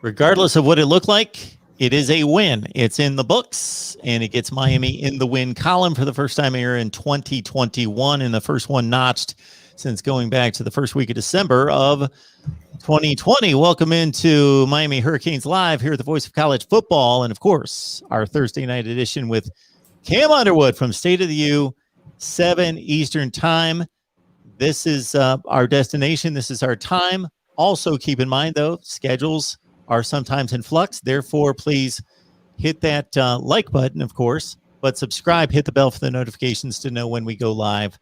Regardless of what it looked like, it is a win. It's in the books, and it gets Miami in the win column for the first time here in 2021, and the first one notched since going back to the first week of December of 2020. Welcome into Miami Hurricanes Live here at the Voice of College Football, and of course, our Thursday night edition with Cam Underwood from State of the U, 7 Eastern Time. This is our destination. This is our time. Also, keep in mind, though, schedules are sometimes in flux. Therefore, please hit that like button, of course, but subscribe, hit the bell for the notifications to know when we go live.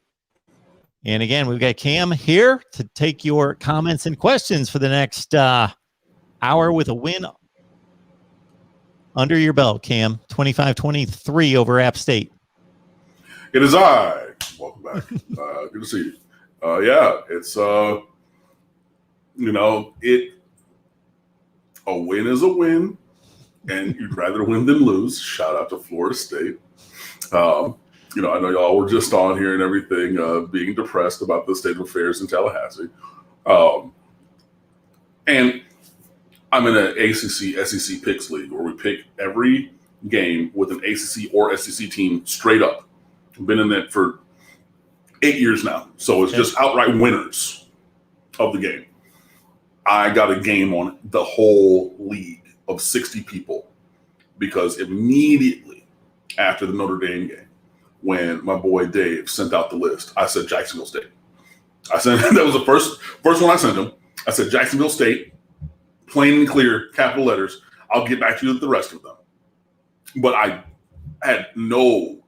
And again, we've got Cam here to take your comments and questions for the next hour with a win under your belt, Cam. 25-23 over App State. It is I. Welcome back. Good to see you. Yeah, it's, a win is a win, and you'd rather win than lose. Shout out to Florida State. I know y'all were just on here and everything, being depressed about the state of affairs in Tallahassee. And I'm in an ACC SEC picks league where we pick every game with an ACC or SEC team straight up. I've been in that for 8 years now. So it's just outright winners of the game. I got a game on the whole league of 60 people because immediately after the Notre Dame game, when my boy Dave sent out the list, I said Jacksonville State. That was the first one I sent him. I said Jacksonville State, plain and clear, capital letters. I'll get back to you with the rest of them. But I had no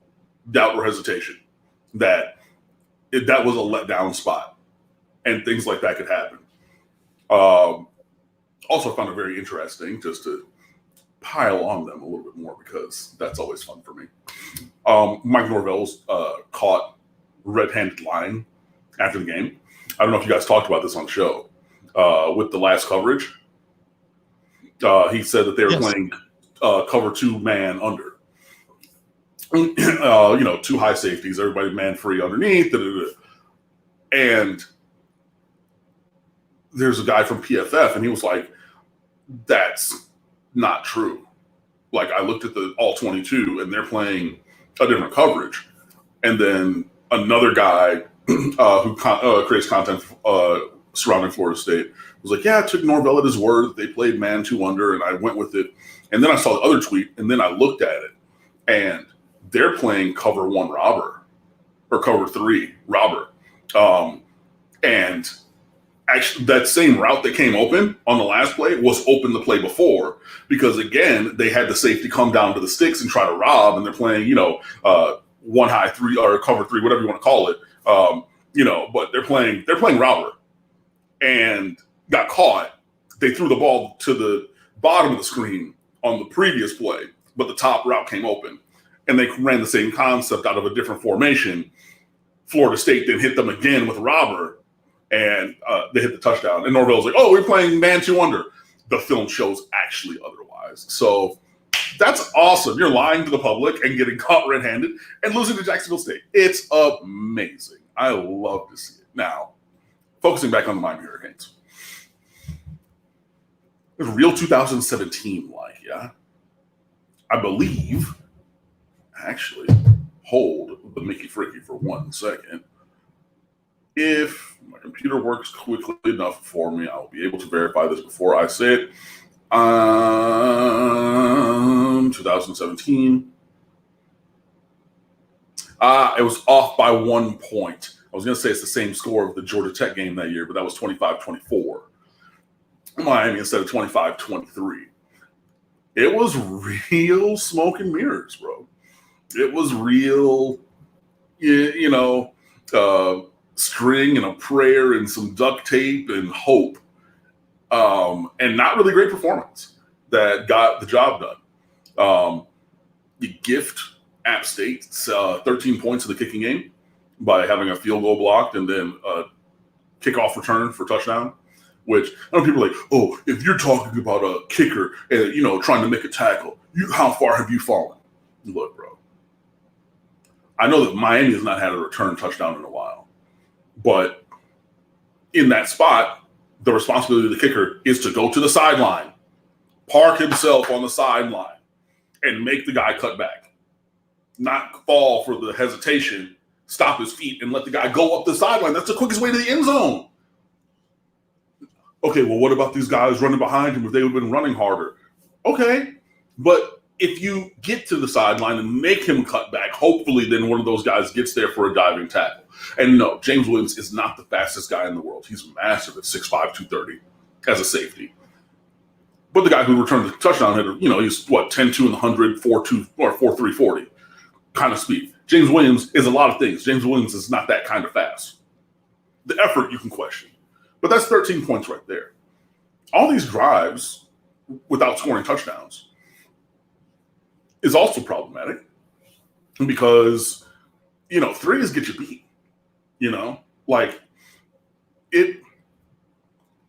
doubt or hesitation that that was a letdown spot and things like that could happen. Also found it very interesting just to pile on them a little bit more because that's always fun for me. Mike Norvell's caught red-handed lying after the game. I don't know if you guys talked about this on the show with the last coverage. He said that they were playing cover 2 man under. 2 high safeties, everybody man free underneath. And there's a guy from PFF, and he was like, that's not true. Like, I looked at the all 22, and they're playing a different coverage. And then another guy who creates content surrounding Florida State was like, yeah, I took Norvell at his word that they played man 2 under, and I went with it. And then I saw the other tweet, and then I looked at it, and they're playing cover 1 robber or cover 3 robber. And actually that same route that came open on the last play was open the play before because, again, they had the safety come down to the sticks and try to rob, and they're playing, 1 high 3 or cover 3, whatever you want to call it. But they're playing robber and got caught. They threw the ball to the bottom of the screen on the previous play, but the top route came open. And they ran the same concept out of a different formation. Florida State then hit them again with robber, and they hit the touchdown. And Norvell's like, oh, we're playing man 2 under. The film shows actually otherwise. So that's awesome. You're lying to the public and getting caught red-handed and losing to Jacksonville State. It's amazing. I love to see it. Now, focusing back on the Miami Hurricanes. It's real 2017-like, yeah? I believe... Actually, hold the Mickey Fricky for 1 second. If my computer works quickly enough for me, I'll be able to verify this before I say it. 2017. It was off by 1 point. I was going to say it's the same score of the Georgia Tech game that year, but that was 25-24. Miami instead of 25-23. It was real smoke and mirrors, bro. It was real, string and a prayer and some duct tape and hope, and not really great performance that got the job done. You gift App State 13 points in the kicking game by having a field goal blocked and then a kickoff return for touchdown, which I know people are like, oh, if you're talking about a kicker and, trying to make a tackle, how far have you fallen? Look, bro. I know that Miami has not had a return touchdown in a while, but in that spot, the responsibility of the kicker is to go to the sideline park himself on the sideline and make the guy cut back, not fall for the hesitation, stop his feet, and let the guy go up the sideline. That's the quickest way to the end zone. Okay, well, what about these guys running behind him if they would have been running harder? Okay, but if you get to the sideline and make him cut back, hopefully then one of those guys gets there for a diving tackle. And no, James Williams is not the fastest guy in the world. He's massive at 6'5", 230 as a safety. But the guy who returned the touchdown had, he's 10-2 in the 100, 4.2 or 4.3 40 kind of speed. James Williams is a lot of things. James Williams is not that kind of fast. The effort you can question. But that's 13 points right there. All these drives without scoring touchdowns is also problematic because, threes get you beat. It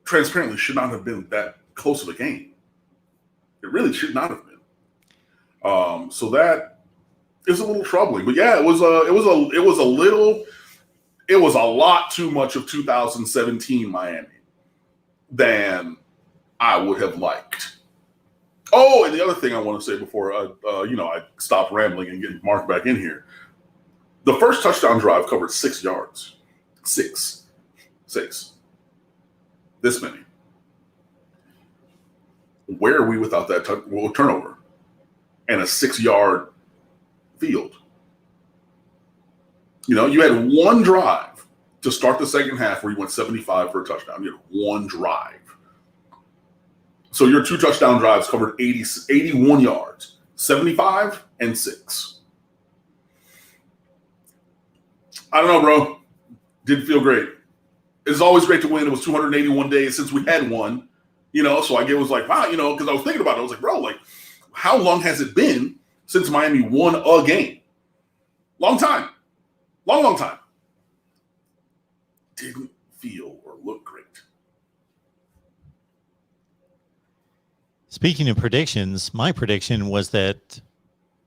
transparently should not have been that close of a game. It really should not have been. So that is a little troubling. But yeah, it was a lot too much of 2017 Miami than I would have liked. Oh, and the other thing I want to say before I stop rambling and get Mark back in here. The first touchdown drive covered 6 yards. Six. This many. Where are we without that turnover and a 6-yard field? You had one drive to start the second half where you went 75 for a touchdown. You had one drive. So your 2 touchdown drives covered 81 yards, 75 and 6. I don't know, bro. Didn't feel great. It's always great to win. It was 281 days since we had one, so I was like, wow, because I was thinking about it. I was like, bro, how long has it been since Miami won a game? Long time. Long time. Didn't feel or look great. Speaking of predictions, my prediction was that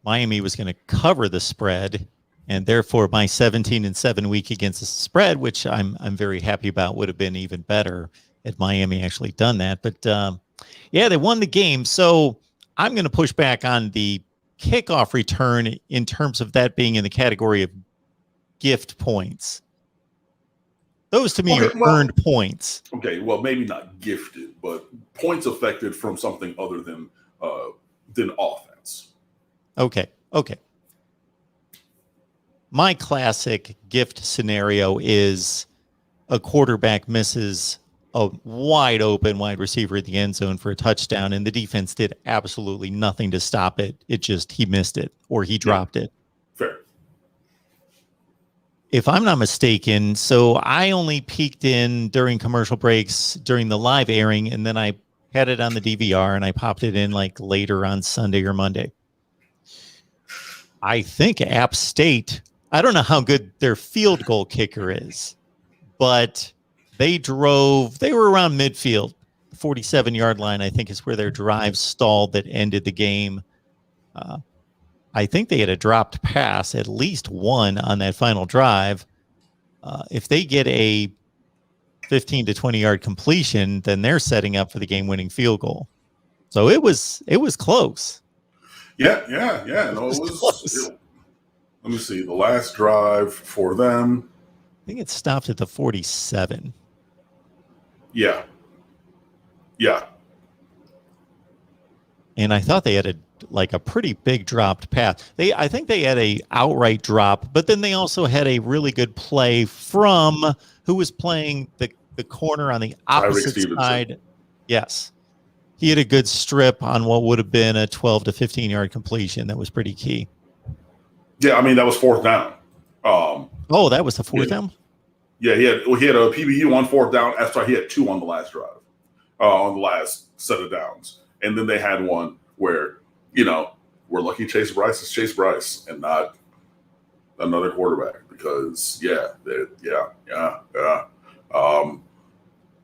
Miami was going to cover the spread, and therefore my 17-7 week against the spread, which I'm very happy about, would have been even better had Miami actually done that. But yeah, they won the game. So I'm going to push back on the kickoff return in terms of that being in the category of gift points. Those to me are earned points. Okay, well, maybe not gifted, but points affected from something other than offense. Okay. My classic gift scenario is a quarterback misses a wide open wide receiver at the end zone for a touchdown, and the defense did absolutely nothing to stop it. He missed it or he dropped it. Fair. If I'm not mistaken, so I only peeked in during commercial breaks during the live airing, and then I had it on the DVR and I popped it in later on Sunday or Monday. I think App State, I don't know how good their field goal kicker is, but they were around midfield, 47-yard line, I think is where their drive stalled that ended the game. I think they had a dropped pass, at least one on that final drive. If they get a 15 to 20-yard completion, then they're setting up for the game-winning field goal. So it was close. Yeah. No, it was close. Let me see. The last drive for them, I think it stopped at the 47. Yeah. And I thought they had a pretty big dropped pass. I think they had a outright drop, but then they also had a really good play from who was playing the corner on the opposite side. Yes. He had a good strip on what would have been a 12 to 15-yard completion. That was pretty key. Yeah, I mean, that was 4th down. That was the 4th down? Yeah, he had a PBU on 4th down. That's why he had 2 on the last drive, on the last set of downs. And then they had one where, we're lucky Chase Bryce is Chase Bryce and not another quarterback because,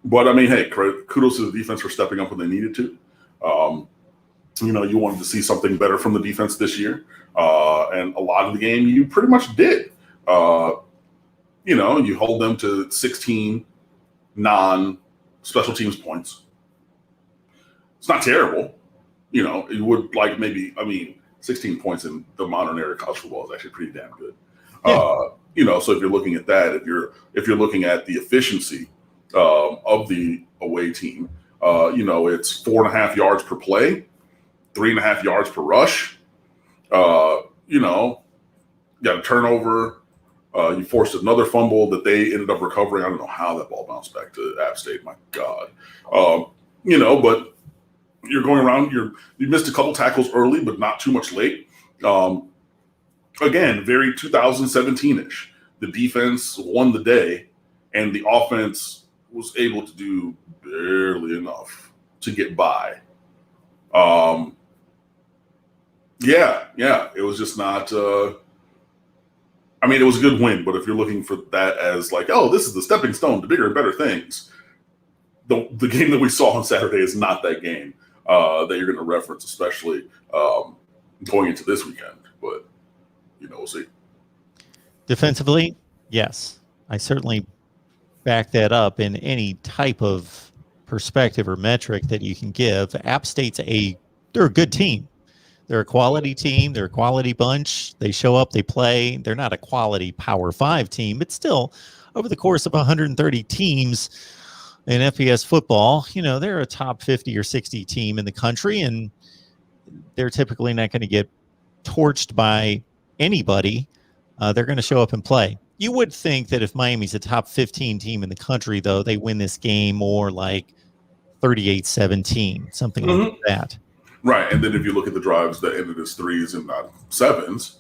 but I mean, hey, kudos to the defense for stepping up when they needed to. You wanted to see something better from the defense this year. And a lot of the game you pretty much did. You hold them to 16 non-special teams points. It's not terrible. You would like maybe, 16 points in the modern era of college football is actually pretty damn good. Yeah. So if you're looking at that, if you're looking at the efficiency of the away team, it's 4.5 yards per play, 3.5 yards per rush. You got a turnover. You forced another fumble that they ended up recovering. I don't know how that ball bounced back to App State. My God. But you're going around. You missed a couple tackles early, but not too much late. Again, very 2017-ish. The defense won the day, and the offense was able to do barely enough to get by. It was just not. It was a good win, but if you're looking for that as like, oh, this is the stepping stone to bigger and better things, the game that we saw on Saturday is not that game that you're going to reference, especially going into this weekend. But we'll see. Defensively, yes, I certainly back that up in any type of perspective or metric that you can give. App State's they're a good team. They're a quality team. They're a quality bunch. They show up, they play. They're not a quality Power 5 team, but still, over the course of 130 teams in FBS football, they're a top 50 or 60 team in the country, and they're typically not going to get torched by anybody. They're going to show up and play. You would think that if Miami's a top 15 team in the country, though, they win this game more like 38-17, something like that. Right. And then if you look at the drives that ended as 3s and not 7s,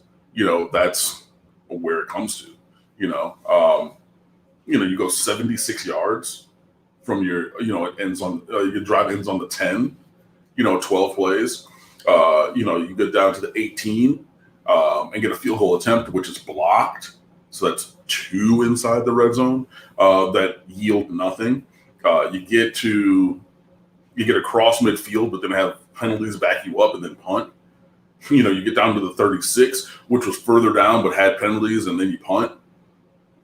that's where it comes to. You go 76 yards from your, it ends on, your drive ends on the 10, 12 plays. You get down to the 18 and get a field goal attempt, which is blocked. So that's 2 inside the red zone that yield nothing. You get across midfield, but then have penalties back you up and then punt. You get down to the 36, which was further down but had penalties, and then you punt.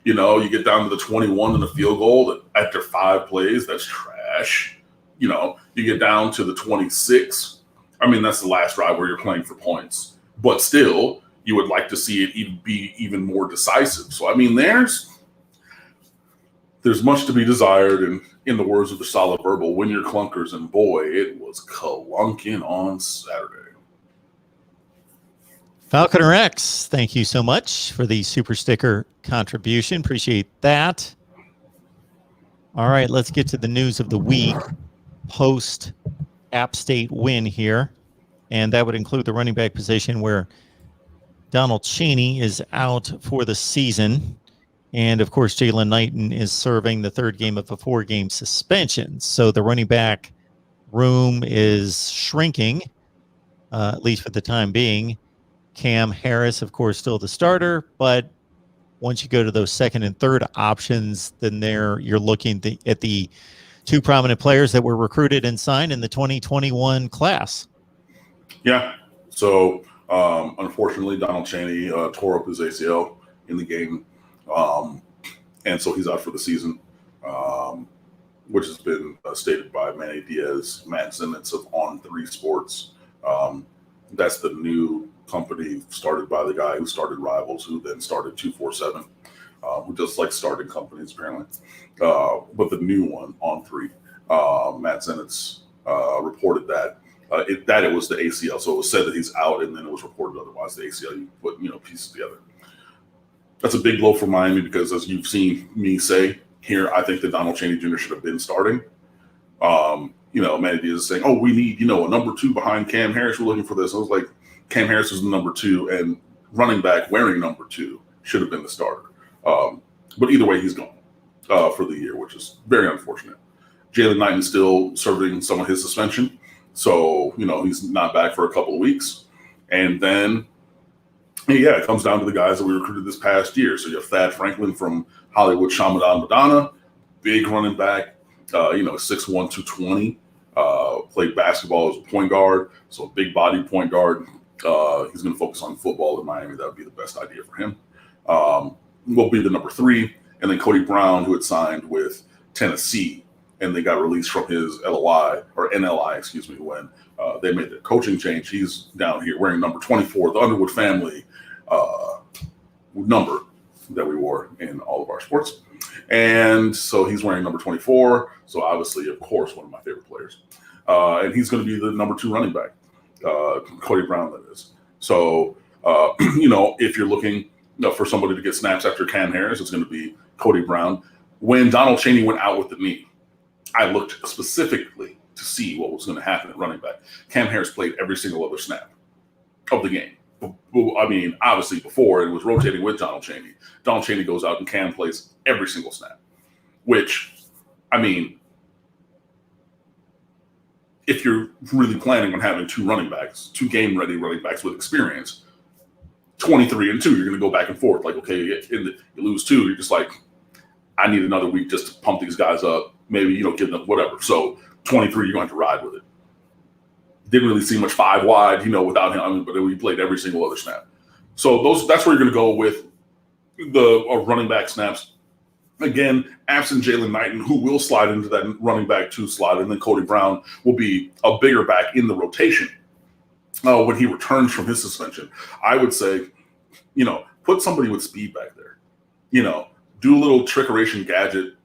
You get down to the 21 and the field goal that after 5 plays, that's trash. You get down to the 26. That's the last drive where you're playing for points. But still, you would like to see it be even more decisive. So, there's much to be desired. And in the words of the Solid Verbal, win your clunkers. And boy, it was clunking on Saturday. Falconer X, thank you so much for the super sticker contribution. Appreciate that. All right, let's get to the news of the week post App State win here. And that would include the running back position where Donald Chaney is out for the season. And, of course, Jalen Knighton is serving the 3rd game of a 4-game suspension. So the running back room is shrinking, at least for the time being. Cam Harris, of course, still the starter. But once you go to those 2nd and 3rd options, then you're looking at the 2 prominent players that were recruited and signed in the 2021 class. Yeah. So, unfortunately, Donald Chaney tore up his ACL in the game. And so he's out for the season, which has been stated by Manny Diaz, Matt Simmons of On3 Sports. That's the new company started by the guy who started Rivals, who then started 247, who does like starting companies apparently. But the new one, On3, Matt Simmons reported that it was the ACL. So it was said that he's out, and then it was reported otherwise. The ACL, you put pieces together. That's a big blow for Miami because, as you've seen me say here, I think that Donald Chaney Jr. should have been starting. Manny Diaz is saying, "Oh, we need a number 2 behind Cam Harris. We're looking for this." I was like, Cam Harris is the number 2, and running back wearing number 2 should have been the starter. But either way, he's gone for the year, which is very unfortunate. Jalen Knighton is still serving some of his suspension, so he's not back for a couple of weeks, and then. Yeah, it comes down to the guys that we recruited this past year. So you have Thad Franklin from Hollywood Shamadan Madonna, big running back, 6'1", 220, played basketball as a point guard, so a big body point guard. He's going to focus on football in Miami. That would be the best idea for him. Will be the number 3. And then Cody Brown, who had signed with Tennessee, and they got released from his LOI or NLI, excuse me, when they made the coaching change. He's down here wearing number 24, the Underwood family number that we wore in all of our sports. And so he's wearing number 24. So obviously, of course, one of my favorite players. And he's going to be the number 2 running back, Cody Brown, that is. So, if you're looking for somebody to get snaps after Cam Harris, it's going to be Cody Brown. When Donald Chaney went out with the knee, I looked specifically to see what was going to happen at running back. Cam Harris played every single other snap of the game. I mean, obviously before it was rotating with Donald Chaney. Donald Chaney goes out and Cam plays every single snap, which, I mean, if you're really planning on having 2 running backs, 2 game-ready running backs with experience, 23 and 2, you're going to go back and forth. Like, okay, you lose 2, you're just like, I need another week just to pump these guys up. Maybe, give them whatever. So 23, you're going to have to ride with it. Didn't really see much 5 wide, without him. But he played every single other snap. So that's where you're going to go with the running back snaps. Again, absent Jalen Knighton, who will slide into that running back 2 slot, and then Cody Brown will be a bigger back in the rotation when he returns from his suspension. I would say, put somebody with speed back there. Do a little trickeration gadget,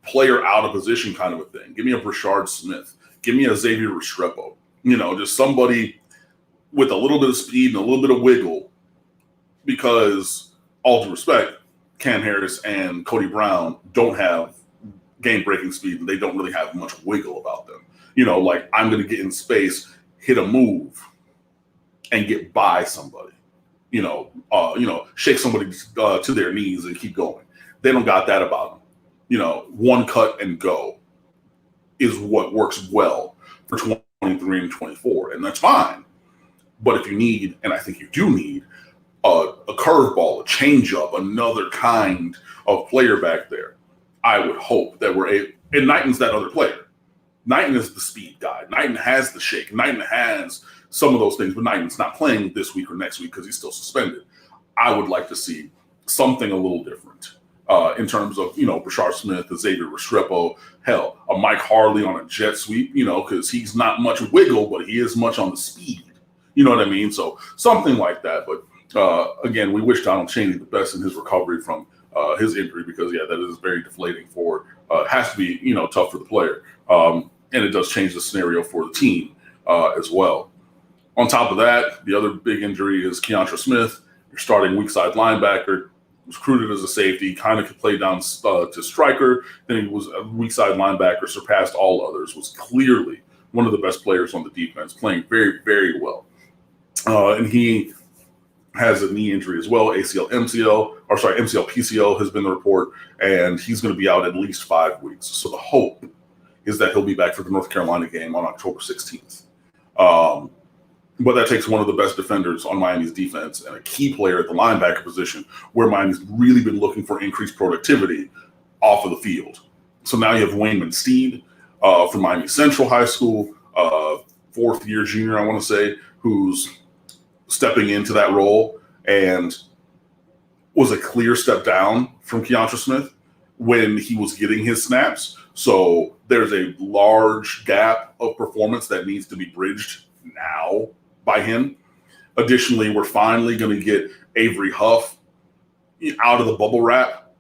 player out of position kind of a thing. Give me a Brashard Smith. Give me a Xavier Restrepo. Just somebody with a little bit of speed and a little bit of wiggle, because all due respect, Cam Harris and Cody Brown don't have game-breaking speed, and they don't really have much wiggle about them. Like, I'm going to get in space, hit a move, and get by somebody. Shake somebody to their knees and keep going. They don't got that about them. One cut and go is what works well for 23 and 24, and that's fine. But if you need, and I think you do need, a curveball, a changeup, another kind of player back there, I would hope that and Knighton's that other player. Knighton is the speed guy. Knighton has the shake. Knighton has some of those things, but Knighton's not playing this week or next week because he's still suspended. I would like to see something a little different in terms of, Brashard Smith, Xavier Restrepo, hell, a Mike Harley on a jet sweep, because he's not much wiggle, but he is much on the speed. You know what I mean? So something like that. But again, we wish Donald Chaney the best in his recovery from his injury, because, that is very deflating for it has to be, tough for the player. And it does change the scenario for the team as well. On top of that, the other big injury is Keontra Smith, your starting weak side linebacker. Was recruited as a safety, kind of could play down to striker. Then he was a weak side linebacker, surpassed all others, was clearly one of the best players on the defense, playing very, very well. And he has a knee injury as well, MCL, PCL has been the report, and he's going to be out at least 5 weeks. So the hope is that he'll be back for the North Carolina game on October 16th. But that takes one of the best defenders on Miami's defense and a key player at the linebacker position, where Miami's really been looking for increased productivity off of the field. So now you have Wayne Steed from Miami Central High School, 4th-year junior, I want to say, who's stepping into that role and was a clear step down from Keontra Smith when he was getting his snaps. So there's a large gap of performance that needs to be bridged now by him. Additionally, we're finally going to get Avery Huff out of the bubble wrap,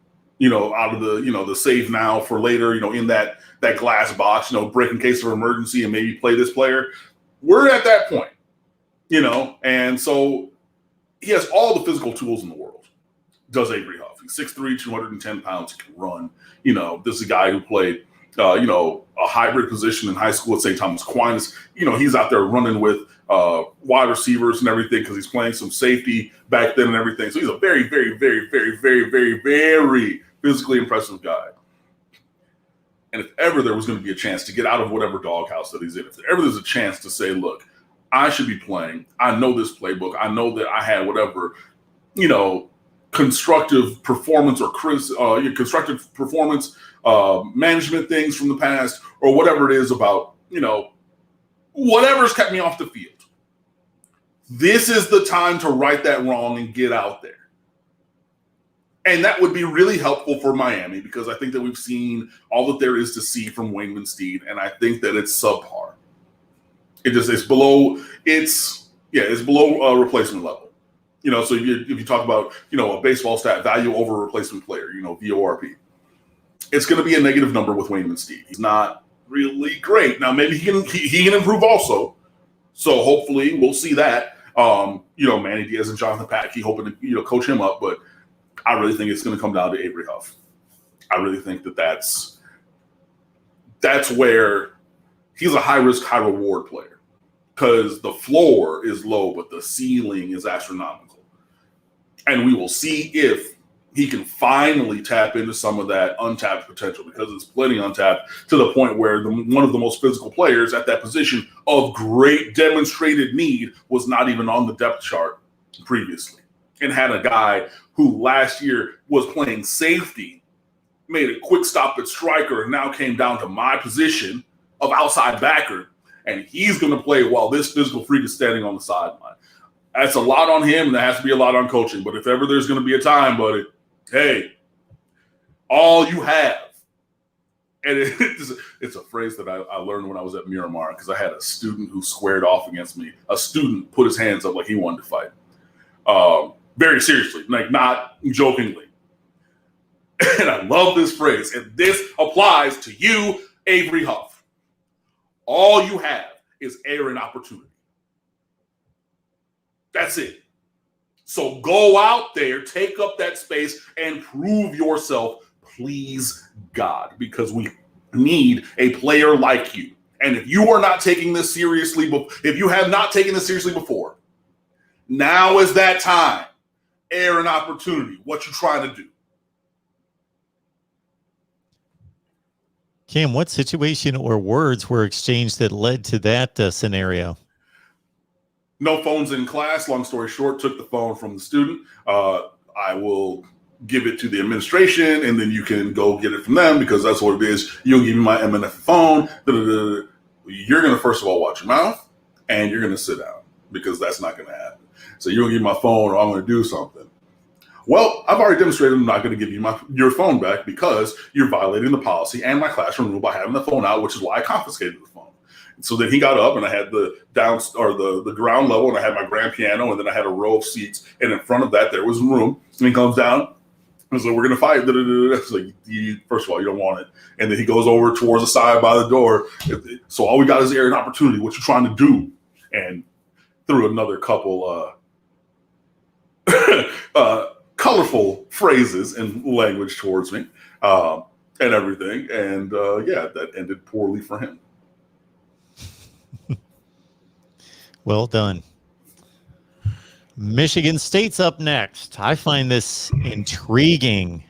out of the, the save now for later, in that glass box, break in case of emergency and maybe play this player. We're at that point, and so he has all the physical tools in the world. Does Avery Huff. He's 6'3", 210 pounds, can run. This is a guy who played, a hybrid position in high school at St. Thomas Aquinas. He's out there running with wide receivers and everything because he's playing some safety back then and everything. So he's a very, very, very, very, very, very, very physically impressive guy. And if ever there was going to be a chance to get out of whatever doghouse that he's in, if ever there's a chance to say, look, I should be playing. I know this playbook. I know that I had whatever, constructive performance or constructive performance management things from the past, or whatever it is about, whatever's kept me off the field. This is the time to right that wrong and get out there. And that would be really helpful for Miami because I think that we've seen all that there is to see from Wayne Winsteed, and I think that it's subpar. It's below replacement level. So if you talk about a baseball stat, value over replacement player, VORP, it's going to be a negative number with Wayne Winsteed. He's not really great. Now maybe he can improve also. So hopefully we'll see that. Manny Diaz and Jonathan Patke hoping to coach him up, but I really think it's going to come down to Avery Huff. I really think that's where he's a high risk, high reward player because the floor is low, but the ceiling is astronomical. And we will see if he can finally tap into some of that untapped potential because it's plenty untapped to the point where one of the most physical players at that position of great demonstrated need was not even on the depth chart previously and had a guy who last year was playing safety, made a quick stop at striker, and now came down to my position of outside backer, and he's going to play while this physical freak is standing on the sideline. That's a lot on him, and there has to be a lot on coaching. But if ever there's going to be a time, buddy, hey, all you have, and it's a phrase that I learned when I was at Miramar because I had a student who squared off against me. A student put his hands up like he wanted to fight. Very seriously, like not jokingly. And I love this phrase. And this applies to you, Avery Huff. All you have is air and opportunity. That's it. So go out there, take up that space, and prove yourself, please God, because we need a player like you. And if you are not taking this seriously, if you have not taken this seriously before, now is that time. Air and opportunity. What you trying to do? Cam, what situation or words were exchanged that led to that scenario? No phones in class. Long story short, took the phone from the student. I will give it to the administration, and then you can go get it from them because that's what it is. You'll give me my MNF phone. You're going to, first of all, watch your mouth, and you're going to sit down because that's not going to happen. So you're going to give me my phone or I'm going to do something. Well, I've already demonstrated I'm not going to give you your phone back because you're violating the policy and my classroom rule by having the phone out, which is why I confiscated the phone. So then he got up and I had the ground level and I had my grand piano and then I had a row of seats. And in front of that, there was a room. And he comes down and so we're going to fight. It's like, first of all, you don't want it. And then he goes over towards the side by the door. So all we got is air and opportunity. What you trying to do? And threw another couple colorful phrases and language towards me and everything. And that ended poorly for him. Well done. Michigan State's up next. I find this intriguing.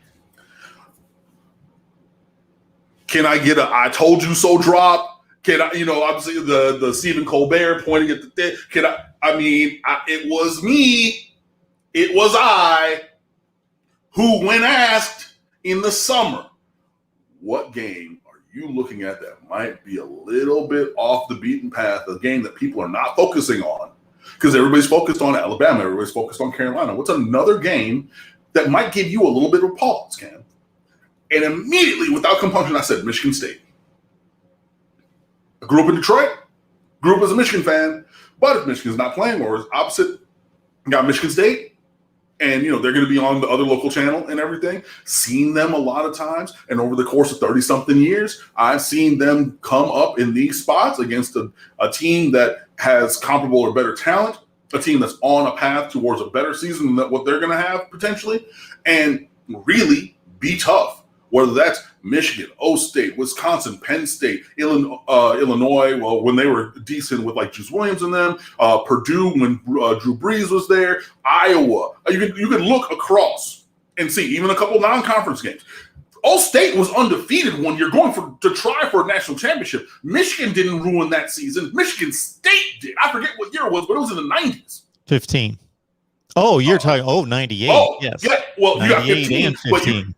Can I get a "I told you so" drop? Can I, obviously the Stephen Colbert pointing at the thing. It was me. It was I who, when asked in the summer, what game are you looking at that might be a little bit off the beaten path, a game that people are not focusing on? Because everybody's focused on Alabama, everybody's focused on Carolina. What's another game that might give you a little bit of pause, Cam? And immediately, without compunction, I said Michigan State. I grew up in Detroit, grew up as a Michigan fan, but if Michigan's not playing or is opposite, got Michigan State, and they're going to be on the other local channel and everything. Seen them a lot of times, and over the course of 30-something years, I've seen them come up in these spots against a team that has comparable or better talent, a team that's on a path towards a better season than what they're going to have potentially, and really be tough. Whether that's Michigan, State, Wisconsin, Penn State, Illinois, well, when they were decent with like Juice Williams in them, Purdue when Drew Brees was there, Iowa. You could look across and see even a couple non-conference games. State was undefeated one year going to try for a national championship. Michigan didn't ruin that season. Michigan State did. I forget what year it was, but it was in the 90s. 15. Oh, you're talking, 98. Oh, yes. Yeah, well, you got 15. And 15.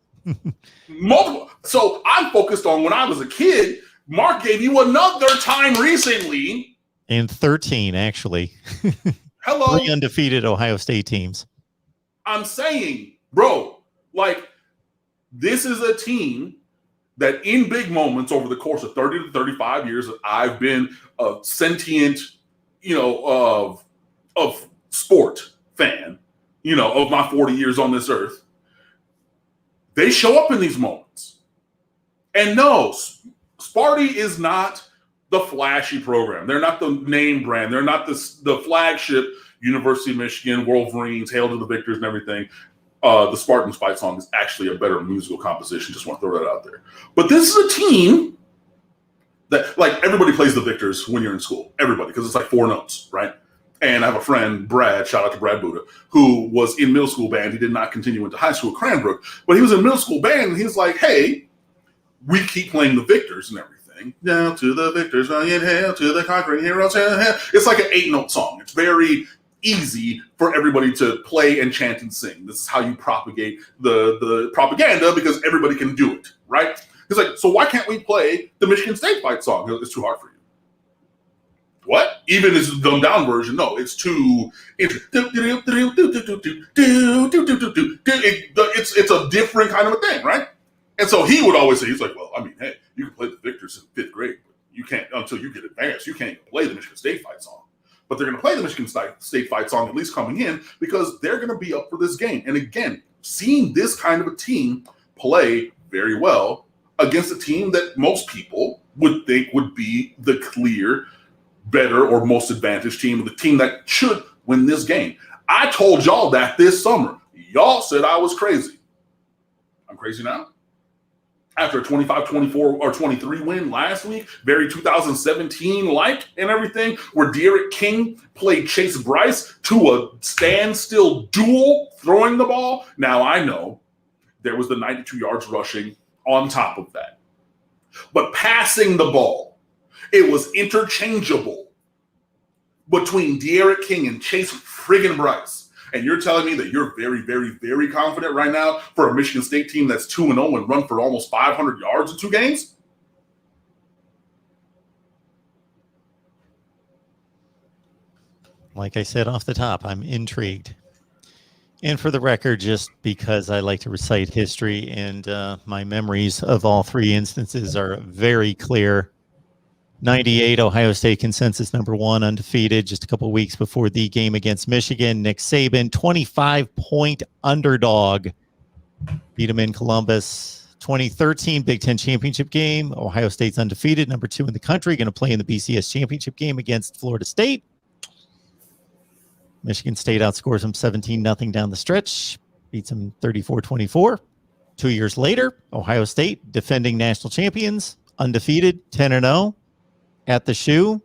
Multiple. So I'm focused on when I was a kid. Mark gave you another time recently. And 13, actually. Hello. 3 undefeated Ohio State teams. I'm saying, bro, Like, this is a team that in big moments over the course of 30 to 35 years, I've been a sentient, of sport fan, of my 40 years on this earth. They show up in these moments. And no, Sparty is not the flashy program. They're not the name brand. They're not the flagship University of Michigan, Wolverines, Hail to the Victors and everything. The Spartans fight song is actually a better musical composition. Just want to throw that out there. But this is a team that, like, everybody plays the Victors when you're in school. Everybody, because it's like 4 notes, right? And I have a friend, Brad, shout out to Brad Buddha, who was in middle school band. He did not continue into high school at Cranbrook, but he was in middle school band, and he was like, hey, we keep playing the Victors and everything. Down to the Victors, hail to the conquering heroes. It's like an 8-note song. It's very easy for everybody to play and chant and sing. This is how you propagate the propaganda, because everybody can do it, right? It's like, so why can't we play the Michigan State fight song? It's too hard for you. What? Even this dumbed down version, no, it's too. It's a different kind of a thing, right? And so he would always say, he's like, well, I mean, hey, you can play the Victors in 5th grade, but you can't until you get advanced. You can't even play the Michigan State fight song. But they're going to play the Michigan State fight song, at least coming in, because they're going to be up for this game. And again, seeing this kind of a team play very well against a team that most people would think would be the clear better or most advantaged team, the team that should win this game. I told y'all that this summer. Y'all said I was crazy. I'm crazy now. After a 25-24 or 23 win last week, very 2017-like and everything, where De'Aaron King played Chase Bryce to a standstill duel throwing the ball. Now, I know there was the 92 yards rushing on top of that. But passing the ball, it was interchangeable between De'Aaron King and Chase friggin' Bryce. And you're telling me that you're very, very, very confident right now for a Michigan State team that's 2-0 and run for almost 500 yards in 2 games? Like I said off the top, I'm intrigued. And for the record, just because I like to recite history and my memories of all 3 instances are very clear. 98, Ohio State consensus #1, undefeated just a couple of weeks before the game against Michigan. Nick Saban, 25-point underdog, beat him in Columbus. 2013 Big Ten championship game. Ohio State's undefeated, #2 in the country, going to play in the BCS championship game against Florida State. Michigan State outscores them 17-0 down the stretch, beats them 34-24. 2 years later, Ohio State, defending national champions, undefeated, 10-0. At the shoe,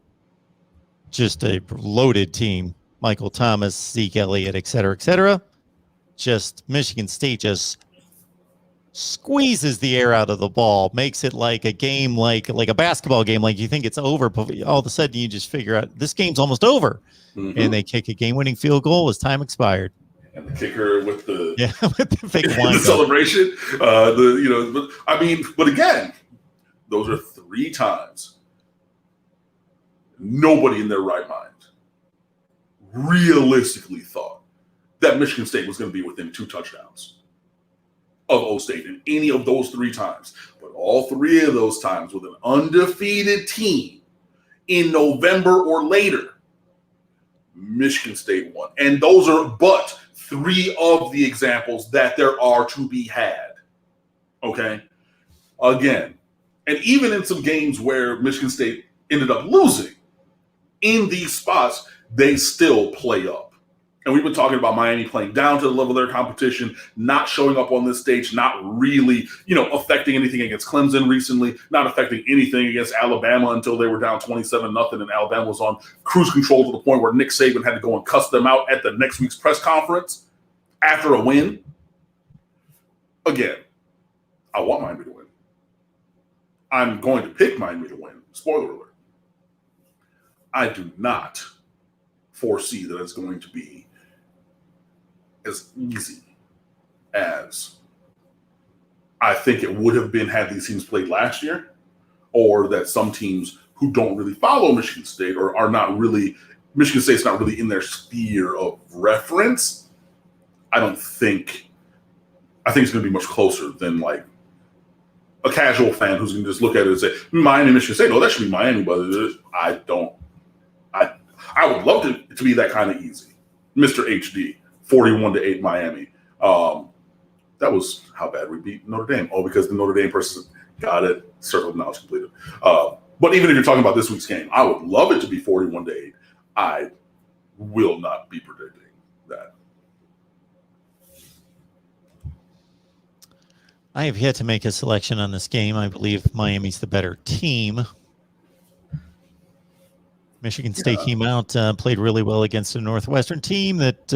just a loaded team. Michael Thomas, Zeke Elliott, et cetera, just Michigan State just squeezes the air out of the ball, makes it like a game, like a basketball game, like you think it's over, but all of a sudden you just figure out this game's almost over. Mm-hmm. And they kick a game-winning field goal as time expired. And the kicker with the with the fake wine the celebration. But again, those are 3 times. Nobody in their right mind realistically thought that Michigan State was going to be within 2 touchdowns of O State in any of those 3 times. But all 3 of those times with an undefeated team in November or later, Michigan State won. And those are but 3 of the examples that there are to be had. Okay? Again, and even in some games where Michigan State ended up losing, in these spots, they still play up. And we've been talking about Miami playing down to the level of their competition, not showing up on this stage, not really, affecting anything against Clemson recently, not affecting anything against Alabama until they were down 27-0 and Alabama was on cruise control to the point where Nick Saban had to go and cuss them out at the next week's press conference after a win. Again, I want Miami to win. I'm going to pick Miami to win. Spoiler alert. I do not foresee that it's going to be as easy as I think it would have been had these teams played last year, or that some teams who don't really follow Michigan State or are not really, Michigan State's not really in their sphere of reference. I don't think I think it's going to be much closer than like a casual fan who's going to just look at it and say, Miami, Michigan State. No, that should be Miami, but I don't. I would love it to be that kind of easy. Mr. HD, 41-8 Miami. That was how bad we beat Notre Dame. Oh, because the Notre Dame person got it. Circle of knowledge completed. But even if you're talking about this week's game, I would love it to be 41-8. I will not be predicting that. I have yet to make a selection on this game. I believe Miami's the better team. Michigan State came out, played really well against a Northwestern team that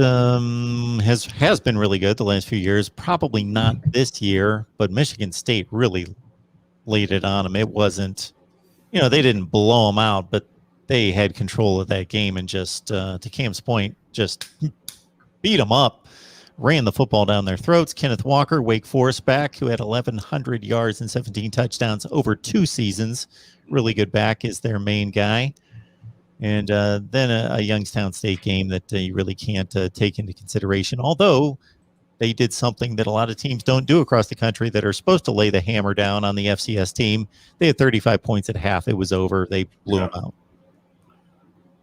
has been really good the last few years. Probably not this year, but Michigan State really laid it on them. It wasn't, they didn't blow them out, but they had control of that game and just, to Cam's point, just beat them up. Ran the football down their throats. Kenneth Walker, Wake Forest back, who had 1,100 yards and 17 touchdowns over 2 seasons. Really good back, is their main guy. And then a Youngstown State game that you really can't take into consideration, although they did something that a lot of teams don't do across the country that are supposed to lay the hammer down on the FCS team. They had 35 points at half. It was over. They blew them out.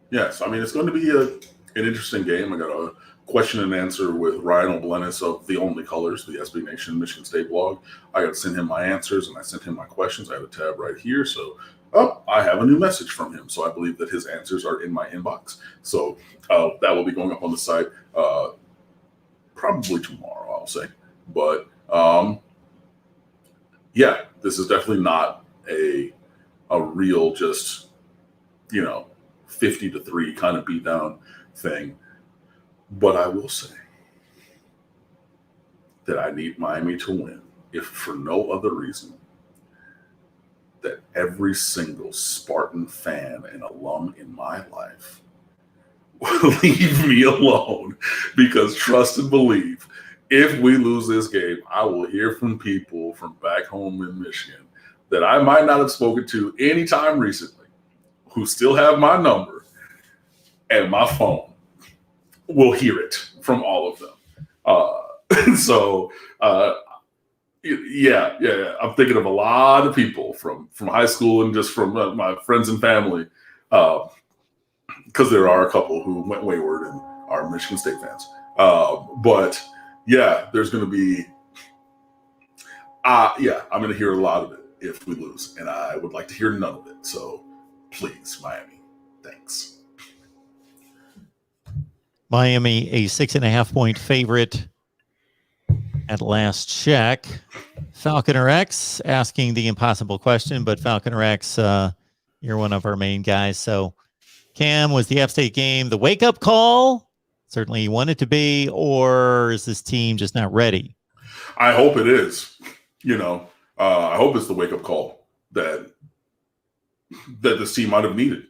Yes, I mean, it's going to be an interesting game. I got a question and answer with Ryan O'Blennis of The Only Colors, the SB Nation Michigan State blog. I got to send him my answers, and I sent him my questions. I have a tab right here, so I have a new message from him. So I believe that his answers are in my inbox. So that will be going up on the site probably tomorrow, I'll say. But yeah, this is definitely not a real just 50-3 kind of beatdown thing. But I will say that I need Miami to win, if for no other reason, that every single Spartan fan and alum in my life will leave me alone. Because trust and believe, if we lose this game, I will hear from people from back home in Michigan that I might not have spoken to anytime recently, who still have my number and my phone. Will hear it from all of them. Yeah. I'm thinking of a lot of people from high school and just from my friends and family, because there are a couple who went wayward and are Michigan State fans. But yeah, there's going to be, I'm going to hear a lot of it if we lose, and I would like to hear none of it. So please, Miami, thanks. Miami, a 6.5-point favorite at last check. Falconer X asking the impossible question, but Falconer X, you're one of our main guys. So, Cam, was the App State game the wake-up call? Certainly you want it to be, or is this team just not ready? I hope it is. I hope it's the wake-up call that this team might have needed.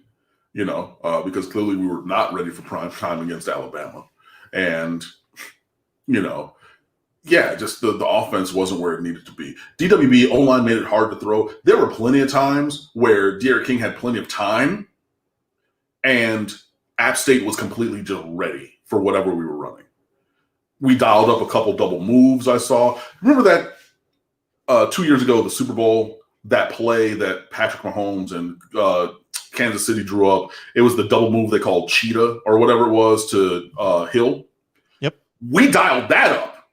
Because clearly we were not ready for prime time against Alabama. And, just the offense wasn't where it needed to be. DWB O-line made it hard to throw. There were plenty of times where Derek King had plenty of time and App State was completely just ready for whatever we were running. We dialed up a couple double moves I saw. Remember that 2 years ago, the Super Bowl, that play that Patrick Mahomes and Kansas City drew up? It was the double move they called Cheetah or whatever it was to Hill. Yep. We dialed that up,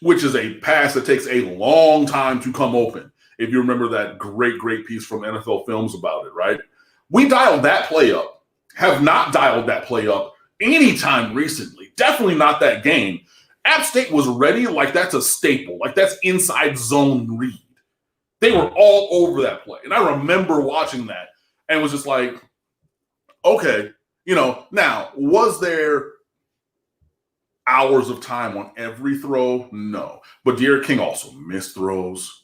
which is a pass that takes a long time to come open. If you remember that great piece from NFL Films about it, right? We dialed that play up. Have not dialed that play up anytime recently. Definitely not that game. App State was ready like that's a staple. Like that's inside zone read. They were all over that play. And I remember watching that. And was just like, okay, now, was there hours of time on every throw? No. But Derek King also missed throws.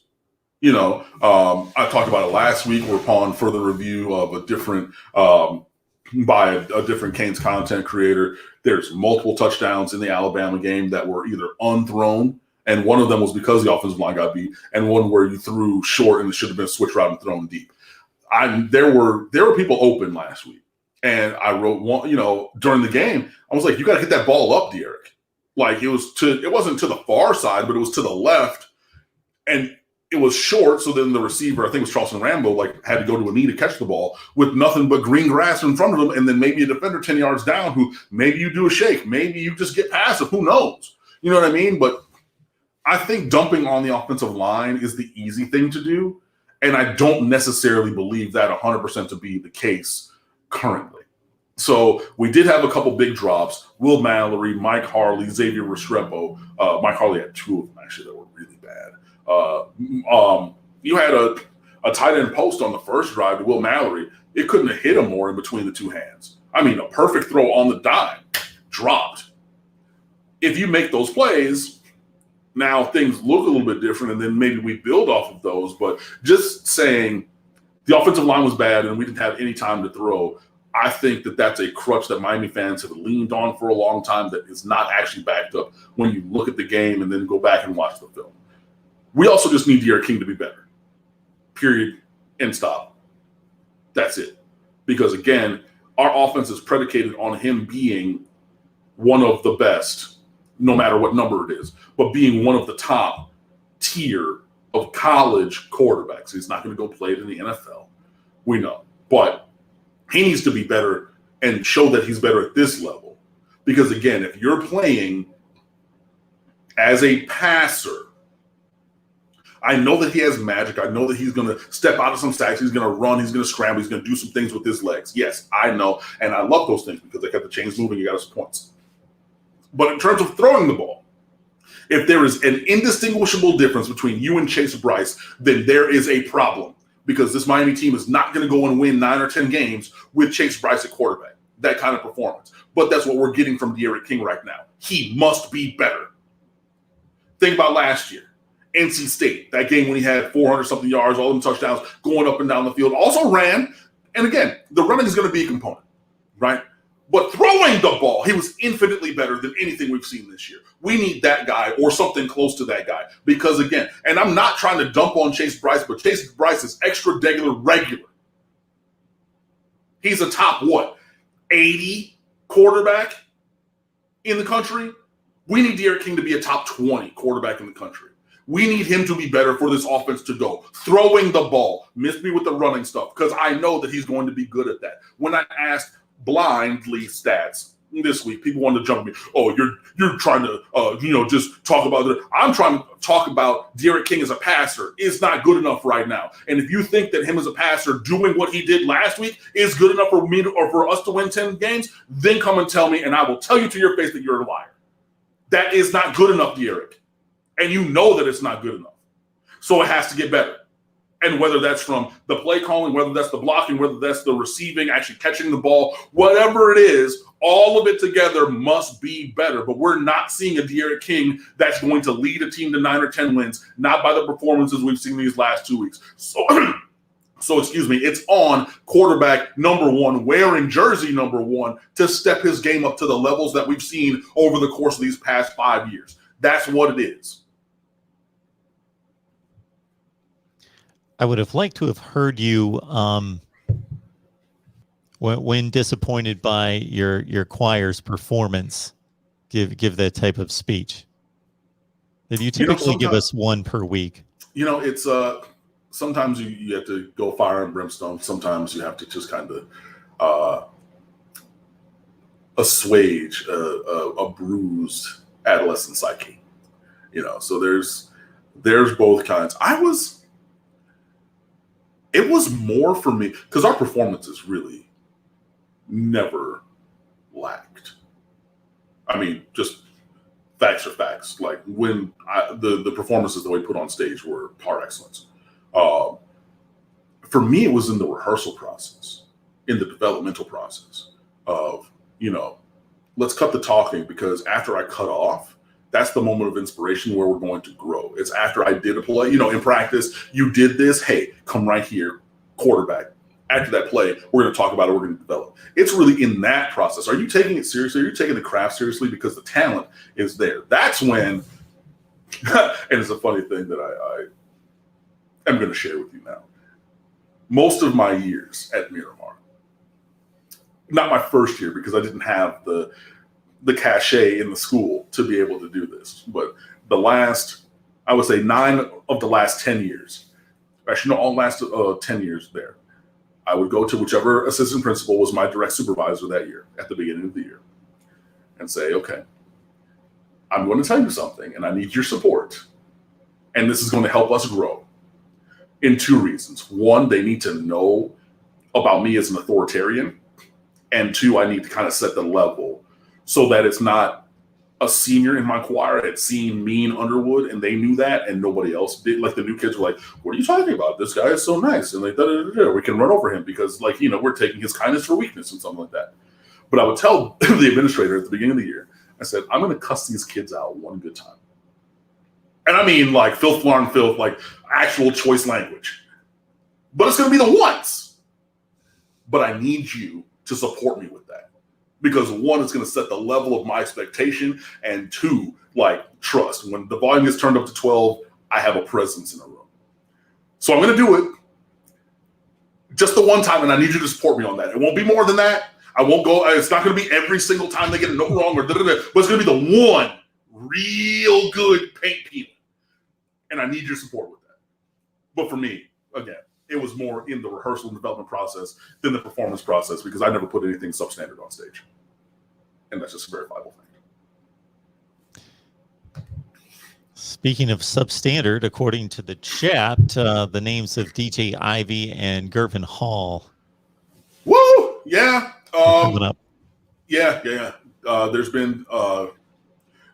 I talked about it last week. We're upon further review of a different, by a different Canes content creator. There's multiple touchdowns in the Alabama game that were either unthrown, and one of them was because the offensive line got beat, and one where you threw short and it should have been a switch route and thrown deep. There were people open last week, and I wrote one. During the game, I was like, "You got to get that ball up, Derek. Like it wasn't to the far side, but it was to the left, and it was short. So then the receiver, I think it was Charleston Rambo, like had to go to a knee to catch the ball with nothing but green grass in front of him, and then maybe a defender 10 yards down who maybe you do a shake, maybe you just get past it. Who knows? You know what I mean? But I think dumping on the offensive line is the easy thing to do, and I don't necessarily believe that 100% to be the case currently. So we did have a couple big drops. Will Mallory, Mike Harley, Xavier Restrepo. Mike Harley had two of them, actually, that were really bad. You had a tight end post on the first drive to Will Mallory. It couldn't have hit him more in between the two hands. I mean, a perfect throw on the dime, dropped. If you make those plays, now things look a little bit different, and then maybe we build off of those. But just saying the offensive line was bad and we didn't have any time to throw, I think that that's a crutch that Miami fans have leaned on for a long time that is not actually backed up when you look at the game and then go back and watch the film. We also just need D'Eriq King to be better. Period. End stop. That's it. Because, again, our offense is predicated on him being one of the best, no matter what number it is, but being one of the top tier of college quarterbacks. He's not going to go play it in the NFL. We know. But he needs to be better and show that he's better at this level. Because, again, if you're playing as a passer, I know that he has magic. I know that he's going to step out of some sacks. He's going to run. He's going to scramble. He's going to do some things with his legs. Yes, I know. And I love those things because they got the chains moving. You got us points. But in terms of throwing the ball, if there is an indistinguishable difference between you and Chase Bryce, then there is a problem. Because this Miami team is not going to go and win 9 or 10 games with Chase Bryce at quarterback. That kind of performance. But that's what we're getting from D'Eriq King right now. He must be better. Think about last year. NC State, that game when he had 400-something yards, all them touchdowns, going up and down the field. Also ran. And again, the running is going to be a component, right? But throwing the ball, he was infinitely better than anything we've seen this year. We need that guy or something close to that guy. Because, again, and I'm not trying to dump on Chase Bryce, but Chase Bryce is extra regular. He's a top, 80 quarterback in the country? We need D'Eriq King to be a top 20 quarterback in the country. We need him to be better for this offense to go. Throwing the ball. Miss me with the running stuff because I know that he's going to be good at that. When I asked blindly stats this week, people wanted to jump at me. Oh, you're trying to just talk about it. I'm trying to talk about D'Eriq King as a passer is not good enough right now. And if you think that him as a passer doing what he did last week is good enough for me or for us to win 10 games, then come and tell me, and I will tell you to your face that you're a liar. That is not good enough, D'Eriq. And you know that it's not good enough. So it has to get better. And whether that's from the play calling, whether that's the blocking, whether that's the receiving, actually catching the ball, whatever it is, all of it together must be better. But we're not seeing a D'Eriq King that's going to lead a team to 9 or 10 wins, not by the performances we've seen these last 2 weeks. So excuse me, it's on quarterback number 1, wearing jersey number 1, to step his game up to the levels that we've seen over the course of these past 5 years. That's what it is. I would have liked to have heard you when disappointed by your choir's performance, give that type of speech. Did you typically give us one per week? It's sometimes you have to go fire and brimstone. Sometimes you have to just kind of assuage a bruised adolescent psyche. So there's both kinds. It was more for me because our performances really never lacked. I mean, just facts are facts. Like when the performances that we put on stage were par excellence. For me, it was in the rehearsal process, in the developmental process of, let's cut the talking, because after I cut off, that's the moment of inspiration where we're going to grow. It's after I did a play, in practice, you did this, hey, come right here, quarterback. After that play, we're going to talk about it, we're going to develop. It's really in that process. Are you taking it seriously? Are you taking the craft seriously? Because the talent is there. That's when, and it's a funny thing that I am going to share with you now. Most of my years at Miramar, not my first year because I didn't have the the cachet in the school to be able to do this. But the last, I would say 9 of the last 10 years, actually no, all last 10 years there, I would go to whichever assistant principal was my direct supervisor that year at the beginning of the year and say, okay, I'm going to tell you something and I need your support. And this is going to help us grow in 2 reasons. 1, they need to know about me as an authoritarian. And 2, I need to kind of set the level so that it's not a senior in my choir had seen me in Underwood and they knew that and nobody else did. Like the new kids were like, what are you talking about? This guy is so nice. And like, we can run over him because like, you know, we're taking his kindness for weakness and something like that. But I would tell the administrator at the beginning of the year, I said, I'm going to cuss these kids out one good time. And I mean like filth, flarn, filth, like actual choice language. But it's going to be the once. But I need you to support me with that. Because 1, it's going to set the level of my expectation. And 2, like trust. When the volume gets turned up to 12, I have a presence in a room. So I'm going to do it just the one time. And I need you to support me on that. It won't be more than that. I won't go. It's not going to be every single time they get a note wrong or but it's going to be the one real good paint peeling. And I need your support with that. But for me, again, it was more in the rehearsal and development process than the performance process because I never put anything substandard on stage. And that's just a verifiable thing. Speaking of substandard, according to the chat, the names of DJ Ivy and Gervin Hall. Woo! Yeah. Coming up. Yeah. There's been,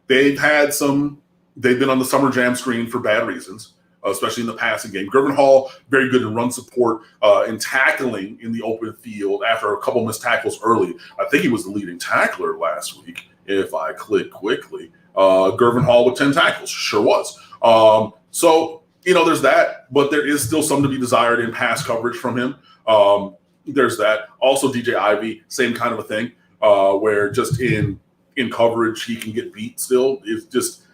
they've been on the Summer Jam screen for bad reasons. Especially in the passing game. Gervin Hall, very good in run support and tackling in the open field after a couple missed tackles early. I think he was the leading tackler last week, if I click quickly. Gervin Hall with 10 tackles, sure was. So, you know, there's that, but there is still some to be desired in pass coverage from him. There's that. Also, DJ Ivy, same kind of a thing, where just in coverage, he can get beat still. It's just...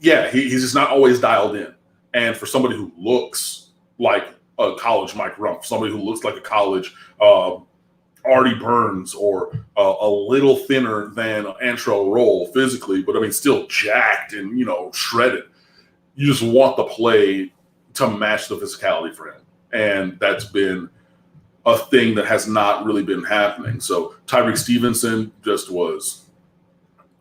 Yeah, he's just not always dialed in. And for somebody who looks like a college Mike Rumpf, somebody who looks like a college Artie Burns or a little thinner than Antrell Roll physically, but I mean, still jacked and, you know, shredded. You just want the play to match the physicality for him. And that's been a thing that has not really been happening. So Tyreek Stevenson just was...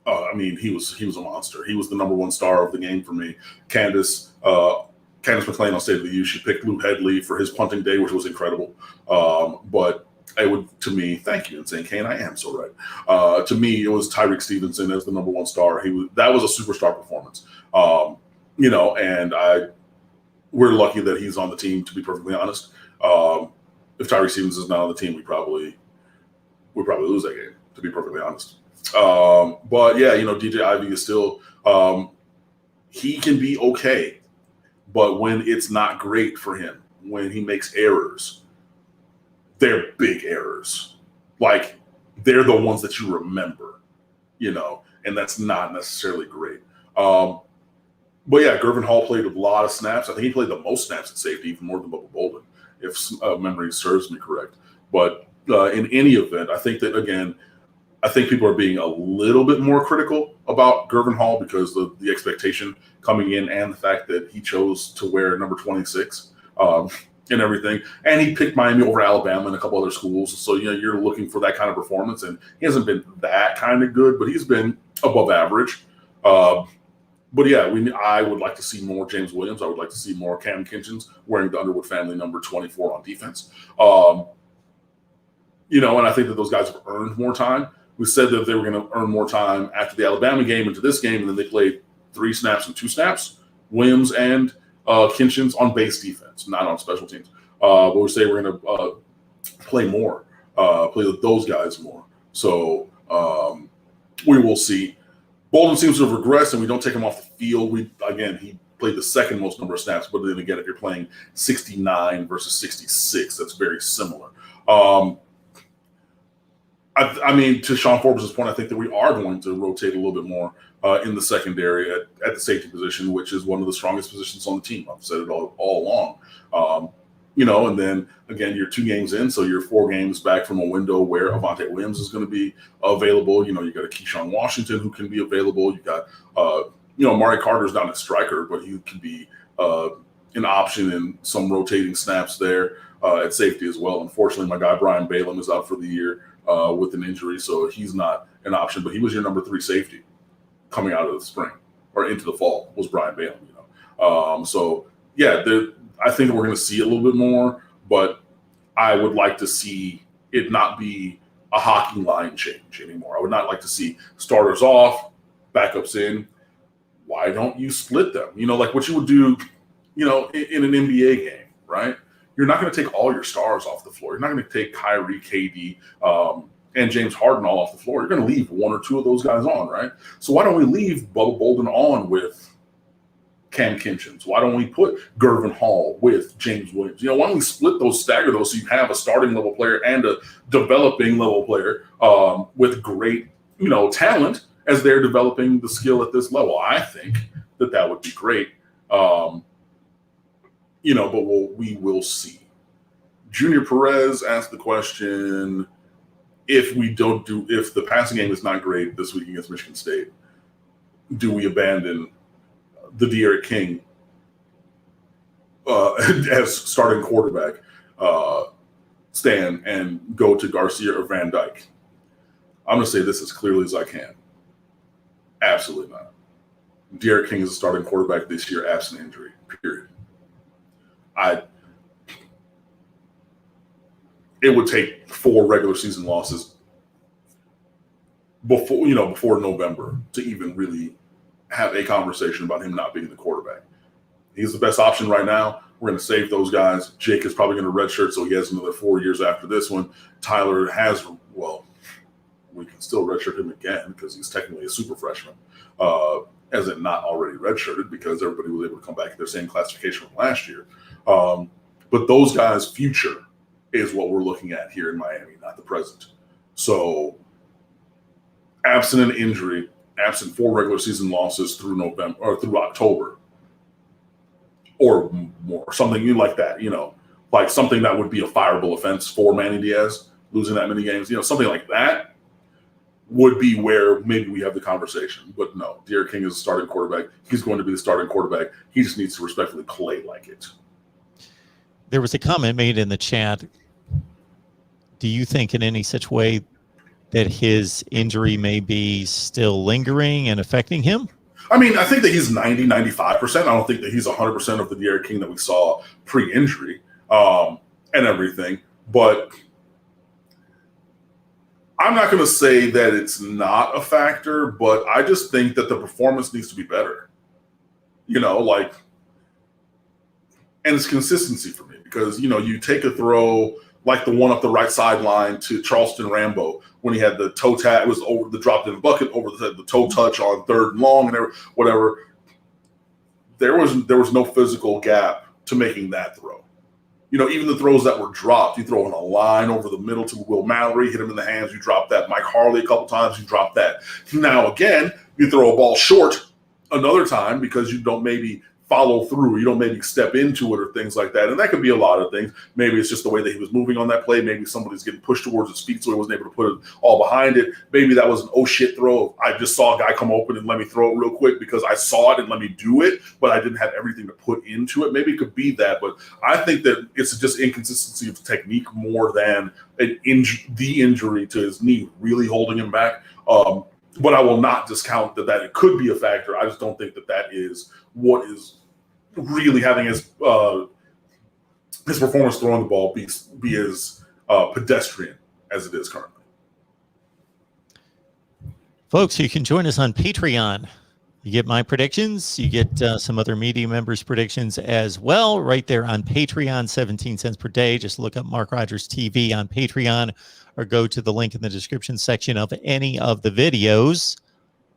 I mean, he was a monster. He was the number 1 star of the game for me. Candace McClain on State of the U, she picked Lou Headley for his punting day, which was incredible. But it would, to me, thank you, Insane Kane, I am so right. To me, it was Tyreek Stevenson as the number 1 star. That was a superstar performance. You know, and we're lucky that he's on the team, to be perfectly honest. If Tyreek Stevenson is not on the team, we probably lose that game, to be perfectly honest. But yeah, you know, DJ Ivy is still, he can be okay, but when it's not great for him, when he makes errors, they're big errors. Like they're the ones that you remember, you know, and that's not necessarily great. But yeah, Gervin Hall played a lot of snaps. I think he played the most snaps at safety, even more than Bubba Bolden, if memory serves me correct. But in any event, I think that, again, I think people are being a little bit more critical about Gervin Hall because of the expectation coming in and the fact that he chose to wear number 26 and everything. And he picked Miami over Alabama and a couple other schools. So, you know, you're looking for that kind of performance. And he hasn't been that kind of good, but he's been above average. But yeah, I would like to see more James Williams. I would like to see more Cam Kinchins wearing the Underwood family number 24 on defense. You know, and I think that those guys have earned more time. We said that they were going to earn more time after the Alabama game into this game, and then they played 3 snaps and 2 snaps, Williams and Kinchins on base defense, not on special teams. But we say we're going to play more, play with those guys more. So we will see. Bolden seems to have regressed, and we don't take him off the field. He played the second most number of snaps, but then again, if you're playing 69 versus 66, that's very similar. I mean, to Sean Forbes' point, I think that we are going to rotate a little bit more in the secondary at the safety position, which is one of the strongest positions on the team. I've said it all along. And then again, you're 2 games in, so you're 4 games back from a window where Avonte Williams is going to be available. You got a Keyshawn Washington who can be available. You got, Amari Carter's not a striker, but he can be an option in some rotating snaps there at safety as well. Unfortunately, my guy Brian Balaam is out for the year with an injury, so he's not an option. But he was your number 3 safety coming out of the spring or into the fall was Brian Balaam. So yeah, I think we're going to see a little bit more, but I would like to see it not be a hockey line change anymore. I would not like to see starters off, backups in. Why don't you split them? Like what you would do, in an NBA game, right? You're not going to take all your stars off the floor. You're not going to take Kyrie, KD, and James Harden all off the floor. You're going to leave 1 or 2 of those guys on, right? So why don't we leave Bubba Bolden on with Cam Kinchins? Why don't we put Gervin Hall with James Williams? Why don't we split those, stagger those, so you have a starting level player and a developing level player with great, talent as they're developing the skill at this level. I think that would be great. But we will see. Junior Perez asked the question, if the passing game is not great this week against Michigan State, do we abandon the De'Aaron King as starting quarterback stand and go to Garcia or Van Dyke? I'm going to say this as clearly as I can. Absolutely not. De'Aaron King is a starting quarterback this year, absent injury, period. It would take 4 regular season losses before November to even really have a conversation about him not being the quarterback. He's the best option right now. We're going to save those guys. Jake is probably going to redshirt, so he has another 4 years after this one. Tyler we can still redshirt him again because he's technically a super freshman, as in not already redshirted because everybody was able to come back at their same classification from last year. But those guys' future is what we're looking at here in Miami, not the present. So absent an injury, absent 4 regular season losses through November or through October or more, something like that, like something that would be a fireable offense for Manny Diaz, losing that many games, something like that would be where maybe we have the conversation. But no, De'Aaron King is a starting quarterback. He's going to be the starting quarterback. He just needs to respectfully play like it. There was a comment made in the chat. Do you think in any such way that his injury may be still lingering and affecting him? I mean, I think that he's 90, 95%. I don't think that he's 100% of the De'Aaron King that we saw pre-injury and everything. But I'm not going to say that it's not a factor, but I just think that the performance needs to be better. And it's consistency for me because, you take a throw like the one up the right sideline to Charleston Rambo when he had the toe tap, it was over the dropped in the bucket, over the toe touch on 3rd and long and whatever. There was no physical gap to making that throw. Even the throws that were dropped, you throw in a line over the middle to Will Mallory, hit him in the hands, you drop that. Mike Harley a couple times, you drop that. Now, again, you throw a ball short another time because you don't maybe follow through, you don't maybe step into it or things like that. And that could be a lot of things. Maybe it's just the way that he was moving on that play. Maybe somebody's getting pushed towards his feet so he wasn't able to put it all behind it. Maybe that was an oh shit throw. I just saw a guy come open and let me throw it real quick because I saw it and let me do it, but I didn't have everything to put into it. Maybe it could be that, but I think that it's just inconsistency of technique more than the injury to his knee really holding him back. But I will not discount that it could be a factor. I just don't think that is what is really having his performance throwing the ball be as pedestrian as it is currently. Folks, you can join us on Patreon. You get my predictions. You get some other media members' predictions as well right there on Patreon, 17 cents per day. Just look up Mark Rogers TV on Patreon or go to the link in the description section of any of the videos.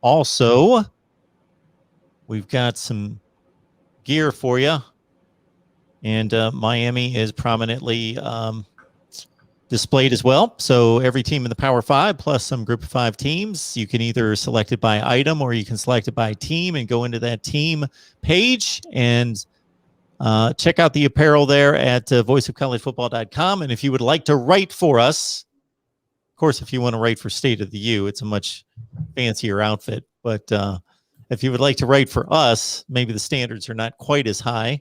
Also, we've got some gear for you. And Miami is prominently displayed as well. So every team in the Power 5 plus some Group of 5 teams, you can either select it by item or you can select it by team and go into that team page. And Check out the apparel there at voiceofcollegefootball.com. And if you would like to write for us, of course, if you want to write for State of the U, it's a much fancier outfit. But if you would like to write for us, maybe the standards are not quite as high.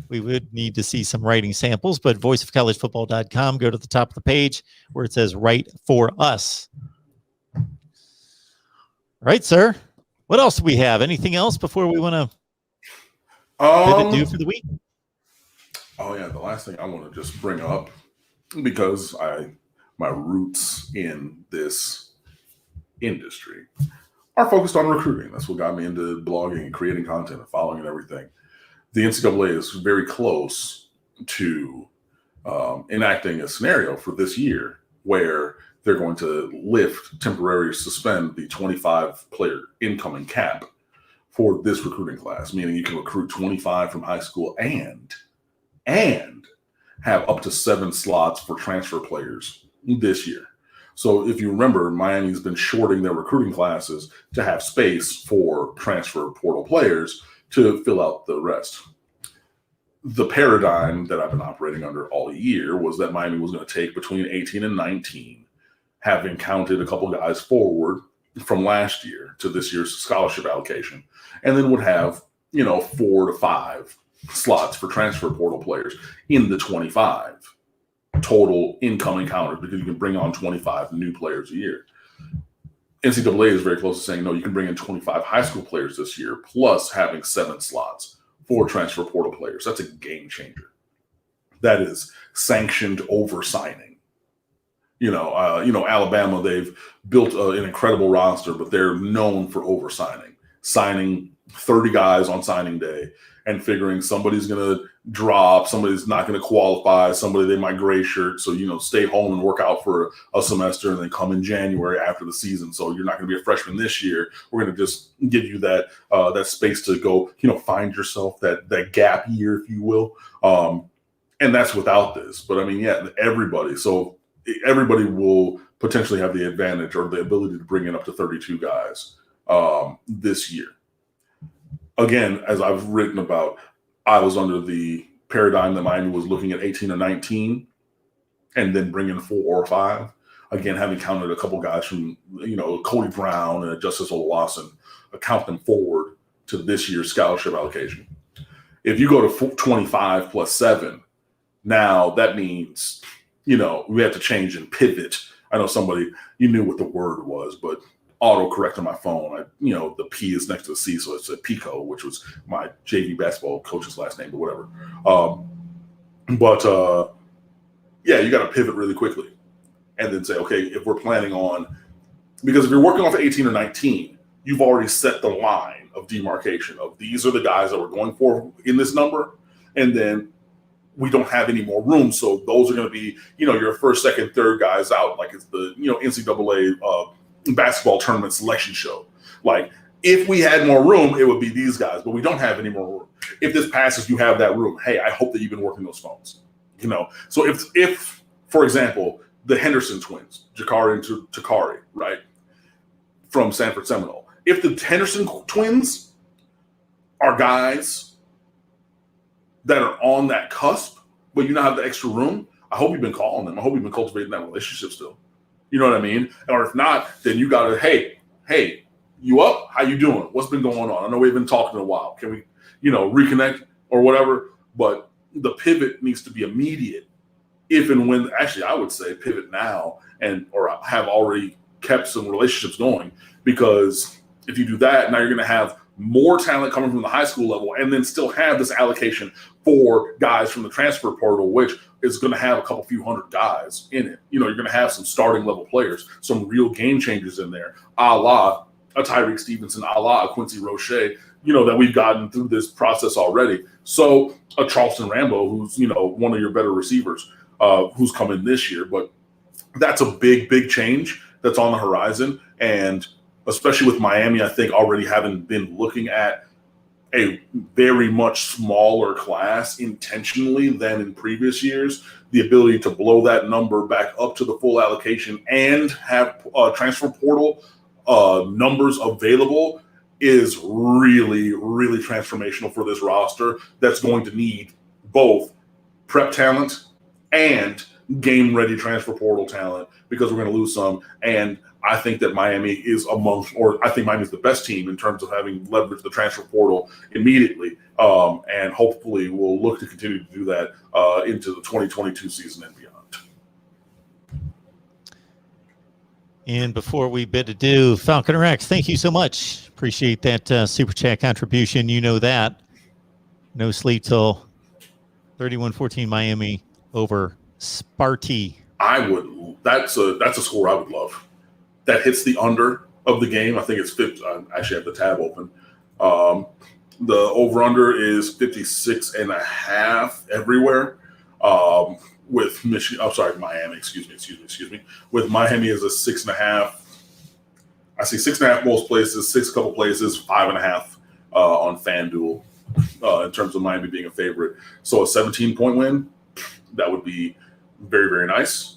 We would need to see some writing samples, but voiceofcollegefootball.com, go to the top of the page where it says write for us. All right, sir. What else do we have? Anything else before we want to do for the week? Oh yeah, the last thing I want to just bring up, because my roots in this industry are focused on recruiting. That's what got me into blogging and creating content and following and everything. The NCAA is very close to enacting a scenario for this year where they're going to temporarily suspend the 25-player incoming cap for this recruiting class, meaning you can recruit 25 from high school and have up to 7 slots for transfer players this year. So if you remember, Miami's been shorting their recruiting classes to have space for transfer portal players to fill out the rest. The paradigm that I've been operating under all year was that Miami was going to take between 18 and 19, having counted a couple guys forward from last year to this year's scholarship allocation, and then would have, 4 to 5 slots for transfer portal players in the 25 total incoming counters, because you can bring on 25 new players a year. NCAA is very close to saying, no, you can bring in 25 high school players this year, plus having 7 slots for transfer portal players. That's a game changer. That is sanctioned over-signing. Alabama, they've built an incredible roster, but they're known for over-signing. Signing 30 guys on signing day and figuring somebody's going to drop, somebody's not going to qualify, somebody they might gray shirt. So, stay home and work out for a semester and then come in January after the season. So you're not going to be a freshman this year. We're going to just give you that space to go, find yourself, that gap year, if you will. And that's without this. But everybody. So everybody will potentially have the advantage or the ability to bring in up to 32 guys this year. Again, as I've written about, I was under the paradigm that Miami was looking at 18 or 19 and then bringing 4 or 5. Again, having counted a couple guys from, Cody Brown and Justice Olawson, count them forward to this year's scholarship allocation. If you go to 25 plus 7, now that means, we have to change and pivot. I know somebody, you knew what the word was, but autocorrect on my phone. The P is next to the C, so it's a Pico, which was my JV basketball coach's last name, but whatever. You got to pivot really quickly and then say, okay, if we're planning on, because if you're working off 18 or 19, you've already set the line of demarcation of these are the guys that we're going for in this number, and then we don't have any more room, so those are going to be, your first, second, third guys out, like it's the, NCAA basketball tournament selection show. Like, if we had more room, it would be these guys, but we don't have any more room. If this passes, you have that room. Hey, I hope that you've been working those phones. So if for example, the Henderson twins, Jakari and Takari, right, from Sanford Seminole, if the Henderson twins are guys that are on that cusp, but you not have the extra room, I hope you've been calling them. I hope you've been cultivating that relationship still. You know what I mean? Or if not, then you got to, hey, you up? How you doing? What's been going on? I know we've been talking a while. Can we, reconnect or whatever? But the pivot needs to be immediate. If and when, actually, I would say pivot now or have already kept some relationships going, because if you do that, now you're going to have more talent coming from the high school level and then still have this allocation for guys from the transfer portal, which is going to have a couple few hundred guys in it. You're going to have some starting level players, some real game changers in there, a la a Tyreek Stevenson, a la a Quincy Roche, that we've gotten through this process already. So a Charleston Rambo, who's, one of your better receivers, who's coming this year. But that's a big, big change that's on the horizon. And especially with Miami, I think already having been looking at a very much smaller class intentionally than in previous years, the ability to blow that number back up to the full allocation and have transfer portal numbers available is really, really transformational for this roster that's going to need both prep talent and game-ready transfer portal talent, because we're going to lose some. And I think that Miami is I think Miami is the best team in terms of having leveraged the transfer portal immediately. And hopefully we'll look to continue to do that into the 2022 season and beyond. And before we bid adieu, Falcon Rex, thank you so much. Appreciate that super chat contribution. You know that. No sleep till 31-14 Miami over Sparty. That's a score I would love. That hits the under of the game. I think it's 50. I actually have the tab open. The over-under is 56.5 everywhere. With Michigan, Miami. Excuse me. With Miami as a 6.5. I see 6.5 most places, 6 couple places, 5.5 on FanDuel in terms of Miami being a favorite. So a 17-point win, that would be very, very nice.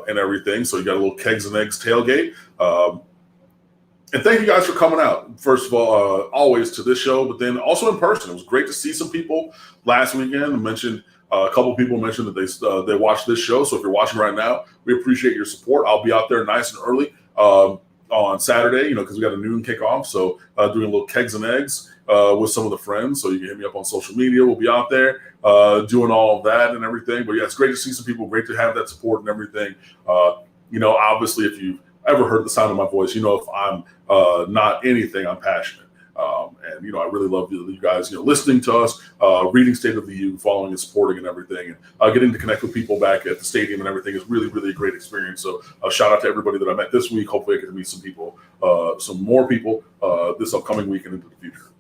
And everything. So you got a little kegs and eggs tailgate. And thank you guys for coming out. First of all, always to this show, but then also in person. It was great to see some people last weekend. I mentioned a couple of people mentioned that they watched this show. So if you're watching right now, we appreciate your support. I'll be out there nice and early on Saturday, because we got a noon kickoff. So doing a little kegs and eggs with some of the friends. So you can hit me up on social media. We'll be out there doing all of that and everything. But yeah, it's great to see some people. Great to have that support and everything. Obviously, if you've ever heard the sound of my voice, if I'm not anything, I'm passionate. And I really love you guys, listening to us, reading State of the U, following and supporting and everything, and getting to connect with people back at the stadium and everything is really, really a great experience. So shout out to everybody that I met this week. Hopefully I get to meet some more people this upcoming week and into the future.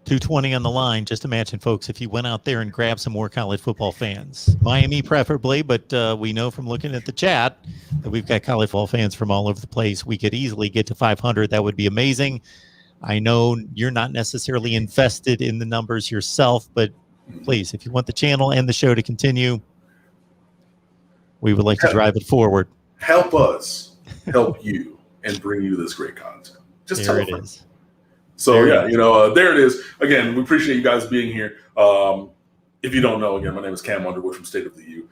220 on the line. Just imagine, folks, if you went out there and grabbed some more college football fans, Miami preferably, but we know from looking at the chat that we've got college football fans from all over the place. We could easily get to 500. That would be amazing. I know you're not necessarily invested in the numbers yourself, but please, if you want the channel and the show to continue, we would like to drive it forward. Help us help you and bring you this great content. Just there tell it a friend. is. So yeah, there it is. Again, we appreciate you guys being here. If you don't know, again, my name is Cam Underwood from State of the U.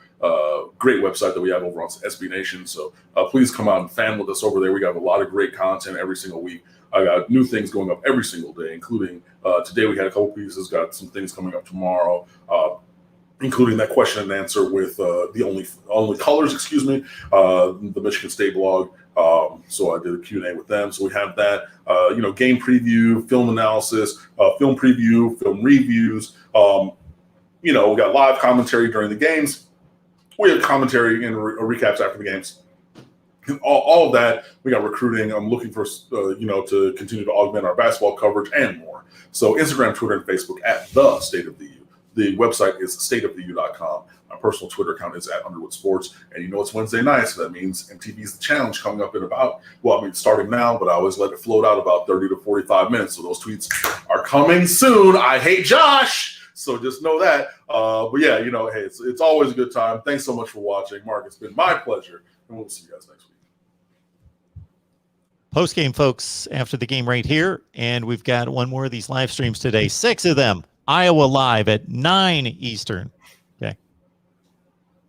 Great website that we have over on SB Nation. So please come out and fan with us over there. We got a lot of great content every single week. I got new things going up every single day, including today we had a couple pieces, got some things coming up tomorrow, including that question and answer with the only colors, the Michigan State blog. So I did a Q&A with them. So we have that, game preview, film analysis, film preview, film reviews. We got live commentary during the games. We have commentary and recaps after the games. All of that. We got recruiting. I'm looking for, to continue to augment our basketball coverage and more. So Instagram, Twitter, and Facebook at The State of the U. The website is stateoftheu.com. My personal Twitter account is at Underwood Sports. And it's Wednesday night, so that means MTV's The Challenge coming up in starting now, but I always let it float out about 30 to 45 minutes. So those tweets are coming soon. I hate Josh. So just know that. But yeah, hey, it's always a good time. Thanks so much for watching. Mark, it's been my pleasure. And we'll see you guys next week. Post-game, folks, after the game right here. And we've got one more of these live streams today. 6 of them. Iowa Live at 9 Eastern.